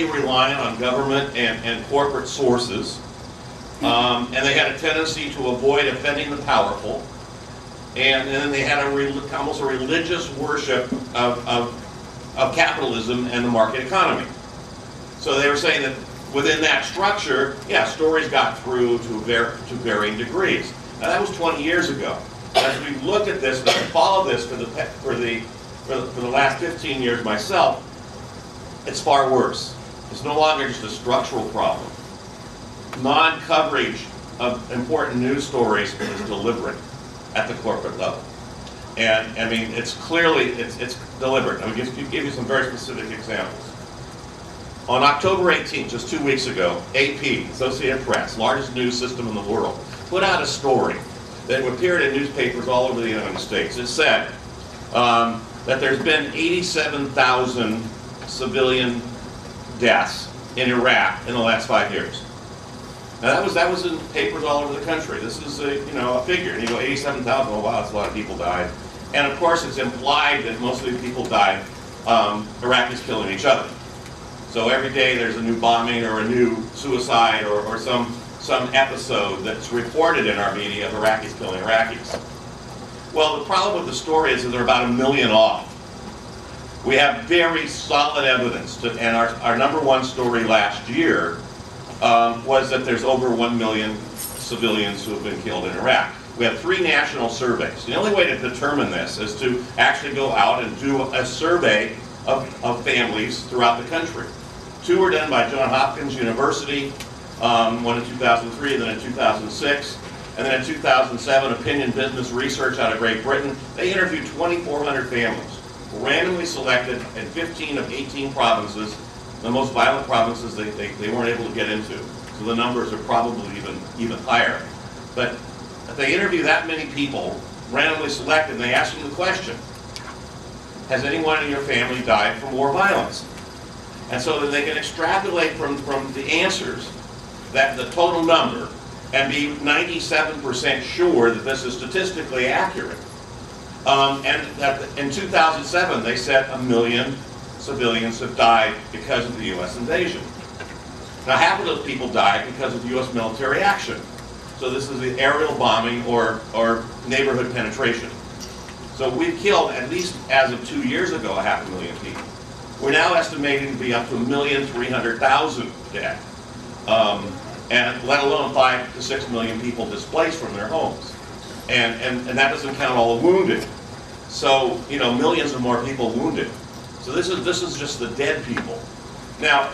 reliant on government and corporate sources, and they had a tendency to avoid offending the powerful, and then they had almost a religious worship of capitalism and the market economy. So they were saying that within that structure, yeah, stories got through to varying degrees. Now that was 20 years ago. As we look at this, and I follow this for the last 15 years myself, it's far worse. It's no longer just a structural problem. Non-coverage of important news stories is deliberate at the corporate level. And I mean, it's clearly, it's deliberate. I'm going to give you some very specific examples. On October 18th, just 2 weeks ago, AP, Associated Press, largest news system in the world, put out a story that appeared in newspapers all over the United States. It said that there's been 87,000 civilian deaths in Iraq in the last 5 years. Now that was in papers all over the country. This is a figure, and you go 87,000. Oh wow, that's a lot of people died. And of course, it's implied that most of these people died Iraqis killing each other. So every day there's a new bombing or a new suicide or some episode that's reported in our media of Iraqis killing Iraqis. Well, the problem with the story is that they're about 1 million off. We have very solid evidence, and our number one story last year was that there's over 1 million civilians who have been killed in Iraq. We have 3 national surveys. The only way to determine this is to actually go out and do a survey of families throughout the country. 2 were done by Johns Hopkins University, one in 2003 and then in 2006. And then in 2007, Opinion Business Research out of Great Britain. They interviewed 2,400 families, randomly selected in 15 of 18 provinces, the most violent provinces they weren't able to get into. So the numbers are probably even higher. But if they interview that many people, randomly selected, and they ask them the question, has anyone in your family died from war violence? And so that they can extrapolate from the answers that the total number and be 97% sure that this is statistically accurate. And that in 2007, they said 1 million civilians have died because of the U.S. invasion. Now, half of those people died because of U.S. military action. So this is the aerial bombing or neighborhood penetration. So we've killed, at least as of 2 years ago, 500,000 people. We're now estimating to be up to 1,300,000 dead. And let alone 5 to 6 million people displaced from their homes. And that doesn't count all the wounded. So, millions of more people wounded. So this is just the dead people. Now,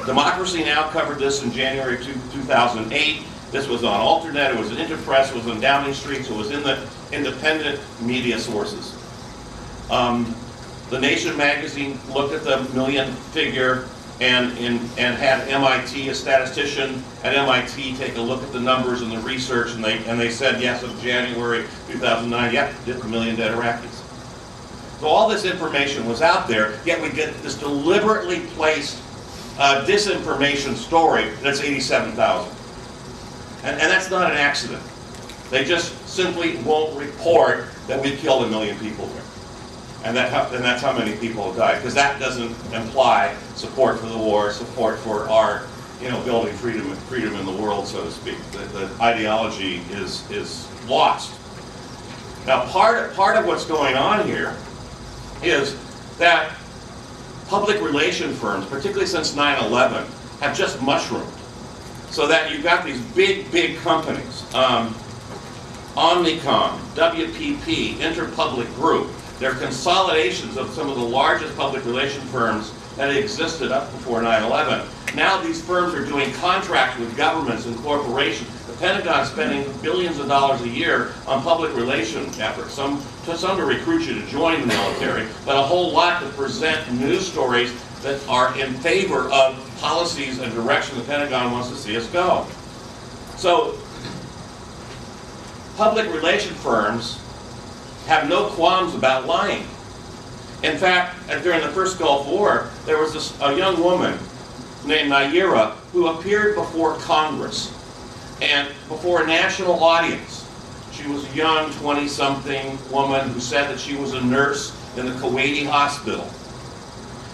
Democracy Now! Covered this in January 2008. This was on Alternet, it was in Interpress, it was on Downing Street, so it was in the independent media sources. The Nation magazine looked at the million figure and had MIT, a statistician at MIT, take a look at the numbers and the research, and they said, yes, in January 2009, yeah, 1 million dead Iraqis. So all this information was out there, yet we get this deliberately placed disinformation story that's 87,000. And that's not an accident. They just simply won't report that we killed 1 million people there. And that's how many people have died, because that doesn't imply support for the war, support for our, building freedom in the world, so to speak. The ideology is lost. Now, part of what's going on here is that public relation firms, particularly since 9/11, have just mushroomed. So that you've got these big companies, Omnicom, WPP, Interpublic Group. They're consolidations of some of the largest public relation firms that existed up before 9/11. Now these firms are doing contracts with governments and corporations. The Pentagon's spending billions of dollars a year on public relation efforts, some to recruit you to join the military, but a whole lot to present news stories that are in favor of policies and direction the Pentagon wants to see us go. So, public relation firms have no qualms about lying. In fact, during the first Gulf War, there was a young woman named Naira who appeared before Congress and before a national audience. She was a young 20-something woman who said that she was a nurse in the Kuwaiti hospital.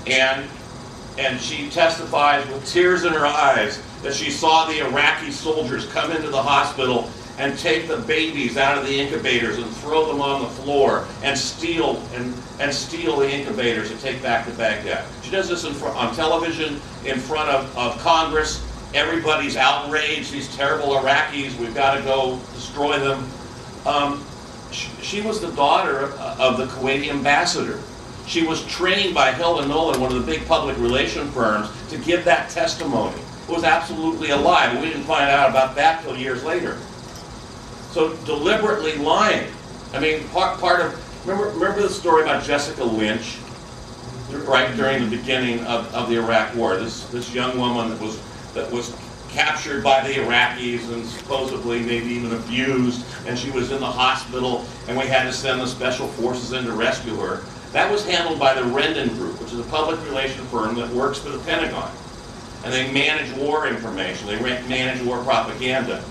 And and she testifies with tears in her eyes that she saw the Iraqi soldiers come into the hospital and take the babies out of the incubators and throw them on the floor and steal the incubators to take back to Baghdad. She does this on television in front of Congress. Everybody's outraged. These terrible Iraqis, we've got to go destroy them. She was the daughter of the Kuwaiti ambassador. She was trained by Hill & Nolan, one of the big public relation firms, to give that testimony. It was absolutely a lie, but we didn't find out about that till years later. So deliberately lying. I mean, part of, remember the story about Jessica Lynch, right during the beginning of the Iraq War? This young woman that was captured by the Iraqis and supposedly maybe even abused, and she was in the hospital, and we had to send the special forces in to rescue her. That was handled by the Rendon Group, which is a public relations firm that works for the Pentagon. And they manage war information, they manage war propaganda.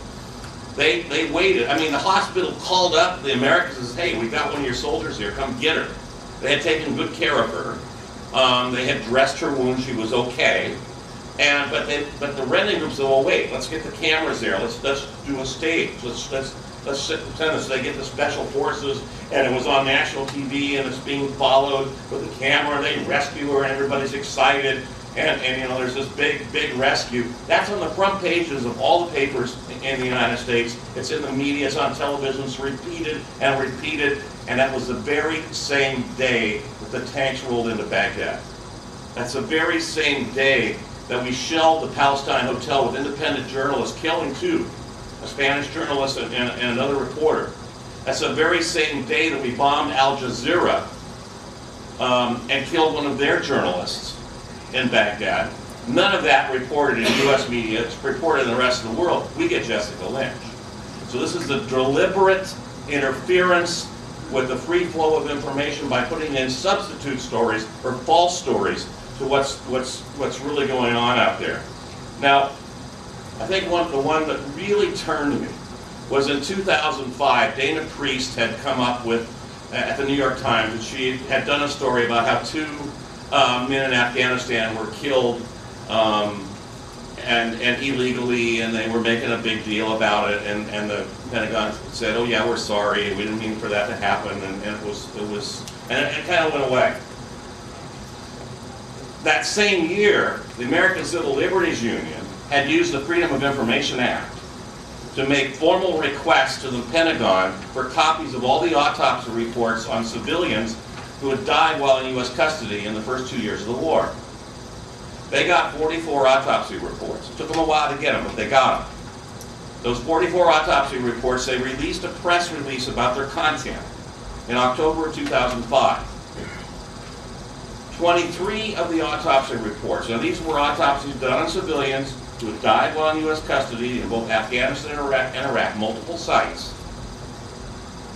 They waited. I mean, the hospital called up the Americans and said, hey, we got one of your soldiers here, come get her. They had taken good care of her. They had dressed her wound, she was okay. But the Rendon Group said, well, wait, let's get the cameras there. Let's do a stage. Let's pretend this. They get the special forces, and it was on national TV, and it's being followed with the camera. They rescue her, and everybody's excited. And you know, there's this big rescue. That's on the front pages of all the papers in the United States. It's in the media. It's on television. It's repeated and repeated. And that was the very same day that the tanks rolled into Baghdad. That's the very same day that we shelled the Palestine Hotel with independent journalists, killing two, a Spanish journalist and another reporter. That's the very same day that we bombed Al Jazeera and killed one of their journalists in Baghdad. None of that reported in U.S. media. It's reported in the rest of the world. We get Jessica Lynch. So this is the deliberate interference with the free flow of information by putting in substitute stories or false stories to what's really going on out there. Now, I think the one that really turned me was in 2005. Dana Priest had come up with, at the New York Times, and she had done a story about how two men in Afghanistan were killed and illegally, and they were making a big deal about it, and the Pentagon said, oh yeah, we're sorry, we didn't mean for that to happen, and it kind of went away. That same year, the American Civil Liberties Union had used the Freedom of Information Act to make formal requests to the Pentagon for copies of all the autopsy reports on civilians who had died while in U.S. custody in the first 2 years of the war. They got 44 autopsy reports. It took them a while to get them, but they got them. Those 44 autopsy reports, they released a press release about their content in October of 2005. 23 of the autopsy reports, now these were autopsies done on civilians who had died while in U.S. custody in both Afghanistan and Iraq, multiple sites,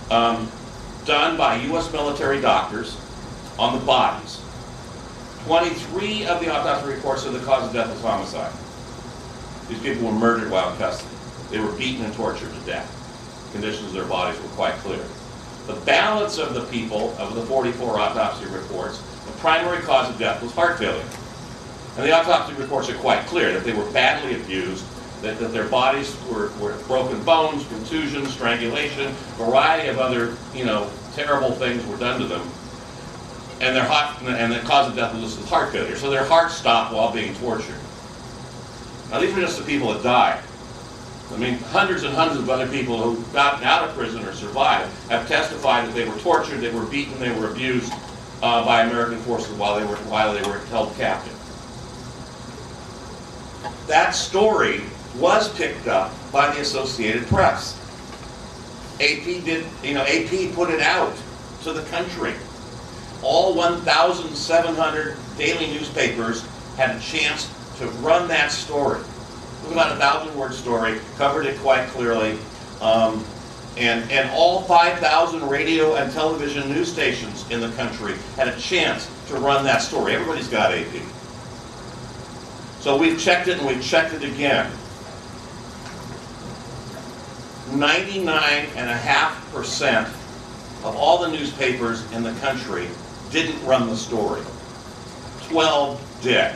done by U.S. military doctors on the bodies. 23 of the autopsy reports said the cause of death was homicide. These people were murdered while in custody. They were beaten and tortured to death. Conditions of their bodies were quite clear. The balance of the people, of the 44 autopsy reports, the primary cause of death was heart failure. And the autopsy reports are quite clear that they were badly abused, that their bodies were broken bones, contusions, strangulation, a variety of other, terrible things were done to them. And the cause of death was heart failure. So their heart stopped while being tortured. Now these were just the people that died. I mean, hundreds and hundreds of other people who got out of prison or survived have testified that they were tortured, they were beaten, they were abused by American forces while they were held captive. That story was picked up by the Associated Press. AP put it out to the country. All 1,700 daily newspapers had a chance to run that story. It was about a 1,000-word story, covered it quite clearly, and all 5,000 radio and television news stations in the country had a chance to run that story. Everybody's got AP. So we've checked it and we've checked it again. 99.5% of all the newspapers in the country didn't run the story. 12 did.